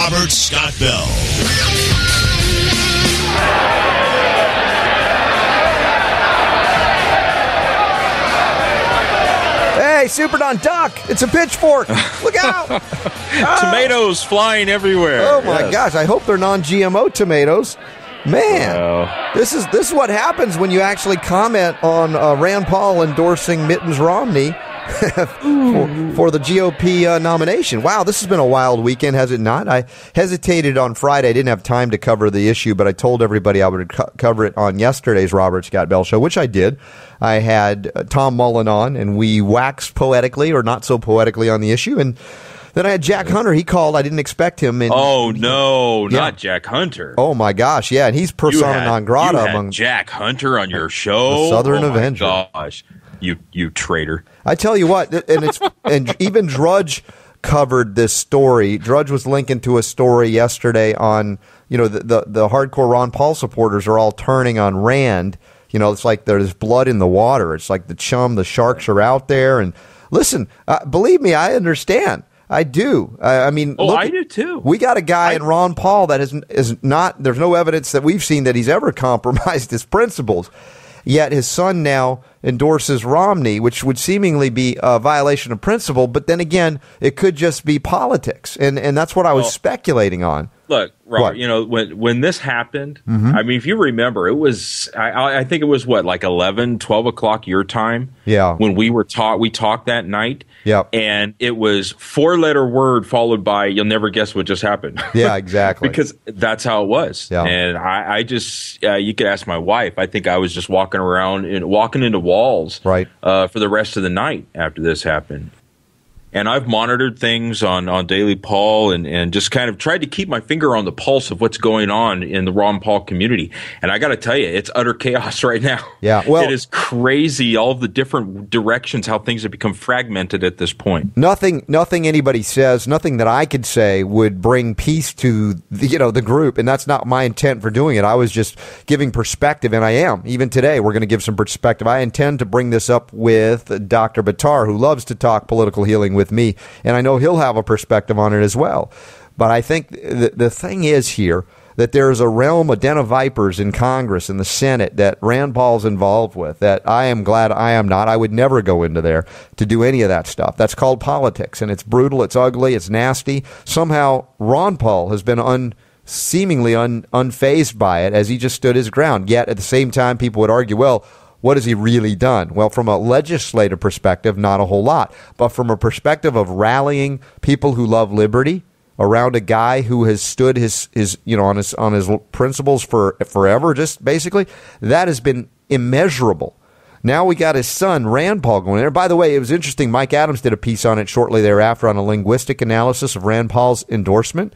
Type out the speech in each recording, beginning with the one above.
Robert Scott Bell. Hey, Super Don Duck, it's a pitchfork. Look out. Tomatoes flying everywhere. Oh, my gosh. I hope they're non-GMO tomatoes. Man, this is what happens when you actually comment on Rand Paul endorsing Mitt Romney for the GOP nomination. Wow, this has been a wild weekend, has it not? I hesitated on Friday. I didn't have time to cover the issue, but I told everybody I would cover it on yesterday's Robert Scott Bell Show, which I did. I had Tom Mullen on, and we waxed poetically or not so poetically on the issue, and then I had Jack Hunter. He called. I didn't expect him. And, not Jack Hunter. Oh, my gosh, yeah, and he's persona non grata. You had Jack Hunter on your show? The Southern Avenger. Gosh, you traitor. I tell you what, and even Drudge covered this story. Drudge was linking to a story yesterday on, the hardcore Ron Paul supporters are all turning on Rand. It's like there's blood in the water. It's like the sharks are out there. And listen, believe me, I understand. I do. I do too. We got a guy in Ron Paul that is not, there's no evidence that we've seen that he's ever compromised his principles. Yet his son now endorses Romney, which would seemingly be a violation of principle. But then again, it could just be politics. And that's what I was speculating on. Look, Robert, when this happened, I mean, if you remember, it was, I think it was like 11, 12 o'clock your time. Yeah. When we talked that night. Yeah. And it was 4-letter word followed by, you'll never guess what just happened. Yeah, exactly. Because that's how it was. Yeah. And I just, you could ask my wife, I think I was just walking around and walking into walls. Right. For the rest of the night after this happened. And I've monitored things on Daily Paul and just kind of tried to keep my finger on the pulse of what's going on in the Ron Paul community. And I got to tell you, it's utter chaos right now. Yeah, well, it is crazy, all of the different directions, how things have become fragmented at this point. Nothing anybody says, nothing that I could say would bring peace to the group, and that's not my intent for doing it. I was just giving perspective, and I am. Even today, we're going to give some perspective. I intend to bring this up with Dr. Buttar, who loves to talk political healing with me, and I know he'll have a perspective on it as well. But I think the thing is here that there is a realm of den of vipers in Congress and the Senate that Rand Paul's involved with that I am glad I am not. I would never go into there to do any of that stuff. That's called politics, and it's brutal, it's ugly, it's nasty. Somehow Ron Paul has been seemingly unfazed by it as he just stood his ground. Yet at the same time, people would argue, well, what has he really done? Well, from a legislative perspective, not a whole lot. But from a perspective of rallying people who love liberty around a guy who has stood his on his principles for forever, just basically, that has been immeasurable. Now we got his son, Rand Paul, going in there. By the way, it was interesting. Mike Adams did a piece on it shortly thereafter on a linguistic analysis of Rand Paul's endorsement.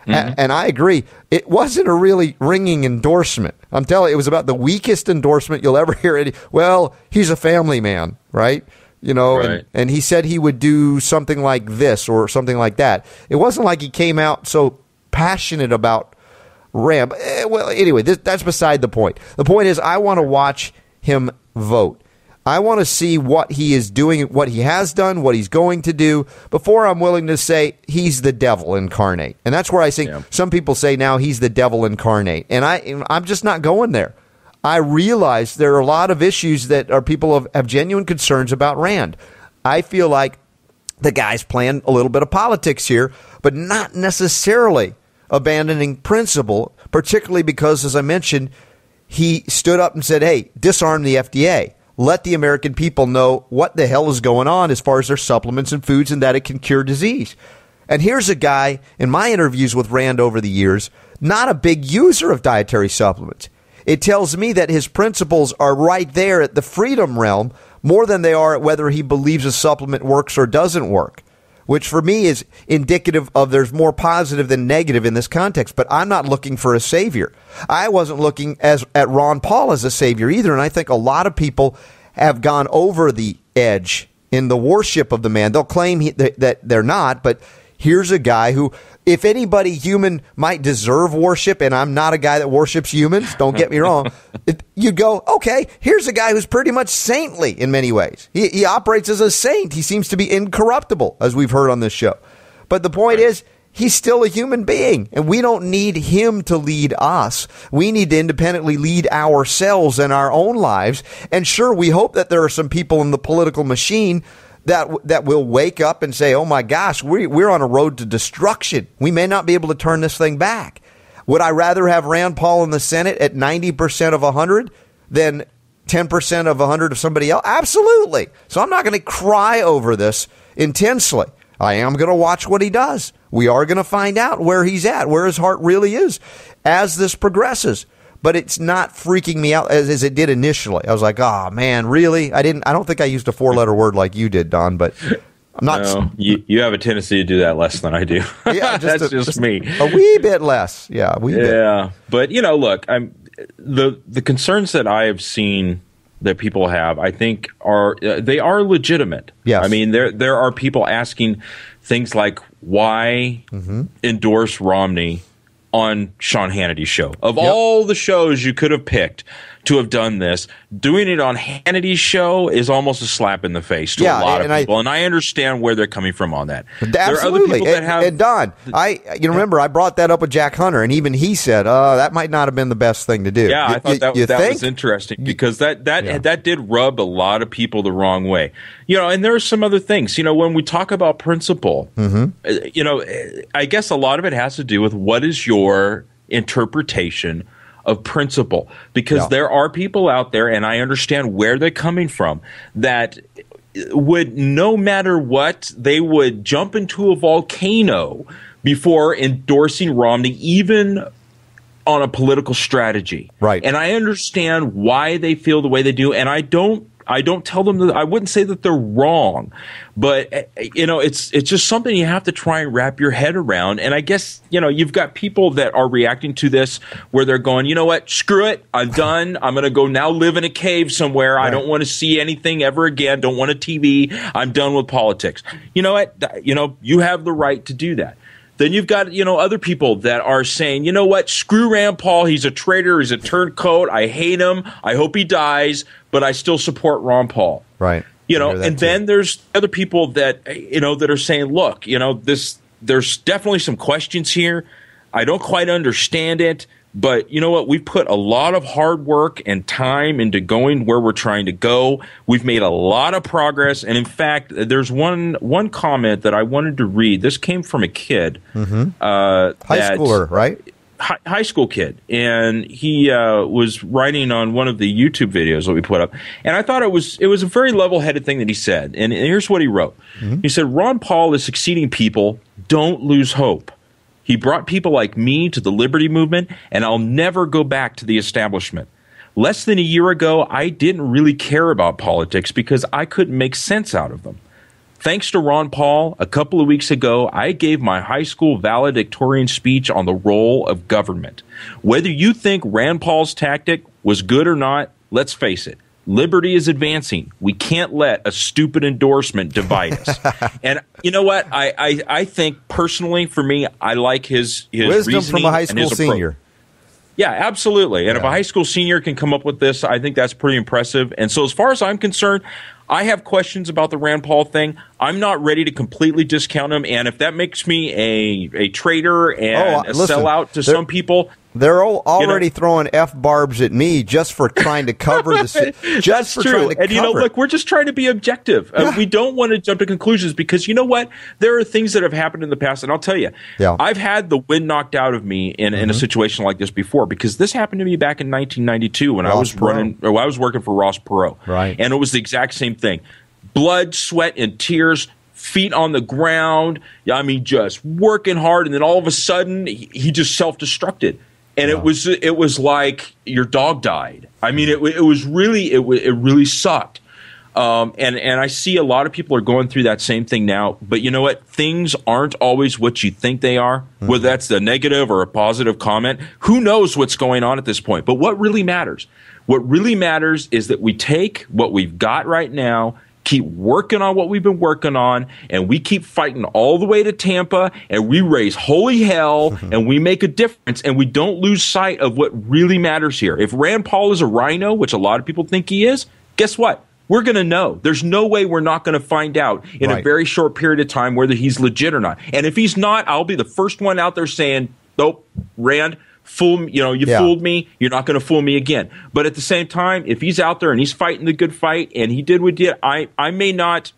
And I agree. It wasn't a really ringing endorsement. I'm telling you, it was about the weakest endorsement you'll ever hear. Well, he's a family man, right? Right. And he said he would do something like this or something like that. It wasn't like he came out so passionate about Rand. Well, anyway, that's beside the point. The point is I want to watch him vote. I want to see what he is doing, what he has done, what he's going to do before I'm willing to say he's the devil incarnate. And that's where I think some people say now he's the devil incarnate. And I'm just not going there. I realize there are a lot of issues that people have genuine concerns about Rand. I feel like the guy's playing a little bit of politics here, but not necessarily abandoning principle, particularly because, as I mentioned, he stood up and said, hey, disarm the FDA. Let the American people know what the hell is going on as far as their supplements and foods and that it can cure disease. And here's a guy, in my interviews with Rand over the years, not a big user of dietary supplements. It tells me that his principles are right there at the freedom realm more than they are at whether he believes a supplement works or doesn't work, which for me is indicative of there's more positive than negative in this context. But I'm not looking for a savior. I wasn't looking at Ron Paul as a savior either, and I think a lot of people have gone over the edge in the worship of the man. They'll claim that they're not, but here's a guy who, if anybody human might deserve worship, and I'm not a guy that worships humans, don't get me wrong, you go, okay, here's a guy who's pretty much saintly in many ways. He operates as a saint. He seems to be incorruptible, as we've heard on this show. But the point is, he's still a human being, and we don't need him to lead us. We need to independently lead ourselves in our own lives. And sure, we hope that there are some people in the political machine that will wake up and say, oh my gosh, we're on a road to destruction. We may not be able to turn this thing back. Would I rather have Rand Paul in the Senate at 90% of 100 than 10% of 100 of somebody else? Absolutely. So I'm not going to cry over this intensely. I am going to watch what he does. We are going to find out where he's at, where his heart really is as this progresses. But it's not freaking me out as it did initially. I was like, oh man, really? I don't think I used a 4-letter word like you did, Don, but I'm not. No, you have a tendency to do that less than I do. Yeah, That's just me. A wee bit less. Yeah, a wee bit. Yeah. But look, the concerns that I have seen that people have, I think are legitimate. Yes. I mean, there are people asking things like, why endorse Romney on Sean Hannity's show? Of all the shows you could have picked to have done this, doing it on Hannity's show is almost a slap in the face to a lot of people. And I understand where they're coming from on that. Absolutely. There are other people that have... And Don, remember, I brought that up with Jack Hunter, and even he said, that might not have been the best thing to do. Yeah, I thought that was interesting, because that did rub a lot of people the wrong way. And there are some other things. When we talk about principle, I guess a lot of it has to do with what is your interpretation of principle, because there are people out there, and I understand where they're coming from, that would, no matter what, they would jump into a volcano before endorsing Romney, even on a political strategy. Right. And I understand why they feel the way they do, and I don't tell them that. I wouldn't say that they're wrong, but it's just something you have to try and wrap your head around. And I guess you've got people that are reacting to this where they're going, you know what, screw it, I'm done. I'm going to go now live in a cave somewhere. Right. I don't want to see anything ever again. Don't want a TV. I'm done with politics. You know what? You have the right to do that. Then you've got, other people that are saying, you know what, screw Rand Paul. He's a traitor. He's a turncoat. I hate him. I hope he dies, but I still support Ron Paul. Right. Then there's other people that, that are saying, look, there's definitely some questions here. I don't quite understand it. But you know what? We've put a lot of hard work and time into going where we're trying to go. We've made a lot of progress. And in fact, there's one comment that I wanted to read. This came from a kid. High schooler, right? High school kid. And he was writing on one of the YouTube videos that we put up. And I thought it was a very level-headed thing that he said. And here's what he wrote. He said, Ron Paul is succeeding people. Don't lose hope. He brought people like me to the liberty movement, and I'll never go back to the establishment. Less than a year ago, I didn't really care about politics because I couldn't make sense out of them. Thanks to Ron Paul, a couple of weeks ago, I gave my high school valedictorian speech on the role of government. Whether you think Rand Paul's tactic was good or not, let's face it. Liberty is advancing. We can't let a stupid endorsement divide us. And you know what? I think personally, for me, I like his wisdom from a high school senior. Yeah, absolutely. And if a high school senior can come up with this, I think that's pretty impressive. And so as far as I'm concerned, I have questions about the Rand Paul thing. I'm not ready to completely discount him. And if that makes me a traitor and a sellout to some people... They're already throwing F-barbs at me just for trying to cover this. That's true. And, look, we're just trying to be objective. We don't want to jump to conclusions because, you know what? There are things that have happened in the past. And I'll tell you, I've had the wind knocked out of me in a situation like this before, because this happened to me back in 1992 when I was working for Ross Perot. Right. And it was the exact same thing. Blood, sweat, and tears. Feet on the ground. I mean, just working hard. And then all of a sudden, he just self-destructed. And it was like your dog died. I mean, it really sucked. And I see a lot of people are going through that same thing now. But you know what? Things aren't always what you think they are, whether that's the negative or a positive comment. Who knows what's going on at this point? But what really matters? What really matters is that we take what we've got right now, keep working on what we've been working on, and we keep fighting all the way to Tampa, and we raise holy hell, and we make a difference, and we don't lose sight of what really matters here. If Rand Paul is a rhino, which a lot of people think he is, guess what? we're going to know. There's no way we're not going to find out in a very short period of time whether he's legit or not. And if he's not, I'll be the first one out there saying, nope, Rand, fooled me. You're not going to fool me again. But at the same time, if he's out there and he's fighting the good fight and he did what he did, I may not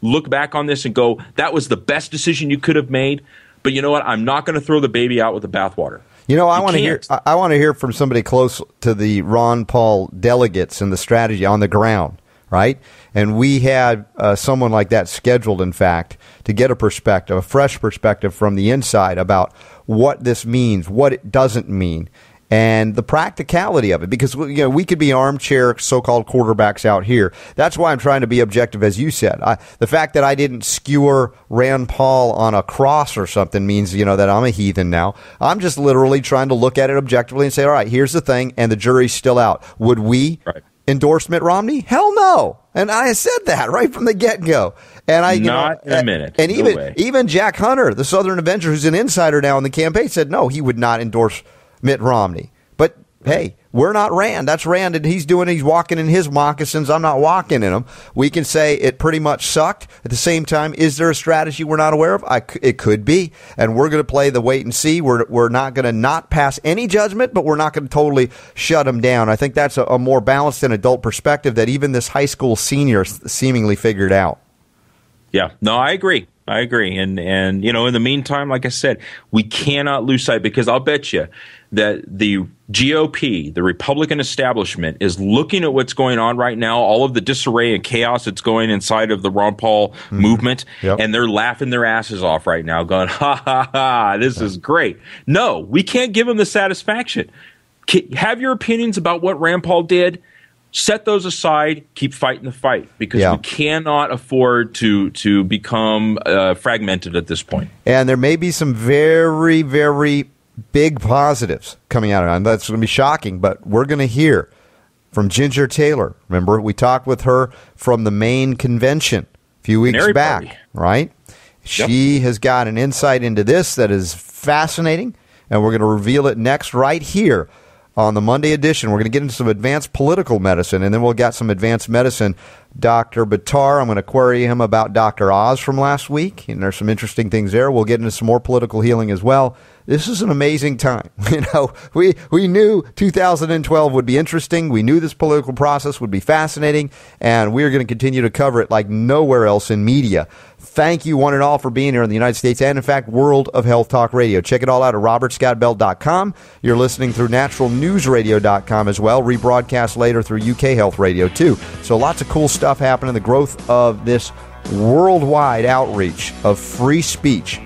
look back on this and go, that was the best decision you could have made. But you know what? I'm not going to throw the baby out with the bathwater. You know, I want to hear from somebody close to the Ron Paul delegates and the strategy on the ground, right? And we had someone like that scheduled, in fact, to get a perspective, a fresh perspective from the inside about what this means, what it doesn't mean, and the practicality of it. Because we could be armchair so-called quarterbacks out here. That's why I'm trying to be objective, as you said. The fact that I didn't skewer Rand Paul on a cross or something means, that I'm a heathen now. I'm just literally trying to look at it objectively and say, all right, here's the thing, and the jury's still out. Would we endorse Mitt Romney? Hell no. And I said that right from the get-go. And not in a minute. And even Jack Hunter, the Southern Avenger, who's an insider now in the campaign, said no, he would not endorse Mitt Romney. But hey, we're not Rand. That's Rand, and he's walking in his moccasins. I'm not walking in them. We can say it pretty much sucked. At the same time, is there a strategy we're not aware of? It could be, and we're going to play the wait and see. We're not going to not pass any judgment, but we're not going to totally shut them down. I think that's a more balanced and adult perspective that even this high school senior seemingly figured out. Yeah, no, I agree. And in the meantime, like I said, we cannot lose sight, because I'll bet you that the GOP, the Republican establishment, is looking at what's going on right now, all of the disarray and chaos that's going inside of the Ron Paul movement, and they're laughing their asses off right now, going, ha, ha, ha, this is great. No, we can't give them the satisfaction. Have your opinions about what Rand Paul did. Set those aside. Keep fighting the fight, because we cannot afford to become fragmented at this point. And there may be some very, very big positives coming out of it. That's going to be shocking, but we're going to hear from Ginger Taylor. Remember, we talked with her from the Maine convention a few weeks back, right? She has got an insight into this that is fascinating, and we're going to reveal it next right here on the Monday edition. We're going to get into some advanced political medicine, and then we'll get some advanced medicine. Dr. Buttar, I'm going to query him about Dr. Oz from last week, and there's some interesting things there. We'll get into some more political healing as well. This is an amazing time. We knew 2012 would be interesting. We knew this political process would be fascinating, and we're going to continue to cover it like nowhere else in media. Thank you, one and all, for being here in the United States and, in fact, World of Health Talk Radio. Check it all out at robertscottbell.com. You're listening through naturalnewsradio.com as well. Rebroadcast later through UK Health Radio, too. So lots of cool stuff happening. The growth of this worldwide outreach of free speech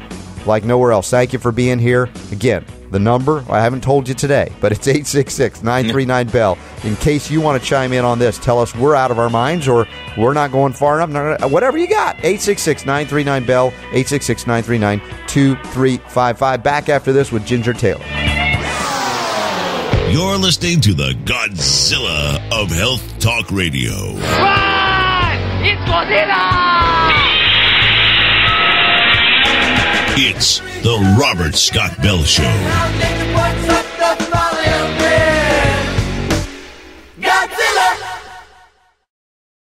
like nowhere else. Thank you for being here. Again, the number, I haven't told you today, but it's 866-939-BELL. In case you want to chime in on this, tell us we're out of our minds or we're not going far enough. Whatever you got. 866-939-BELL, 866-939-2355. Back after this with Ginger Taylor. You're listening to the Godzilla of Health Talk Radio. Run! It's Godzilla! It's the Robert Scott Bell Show.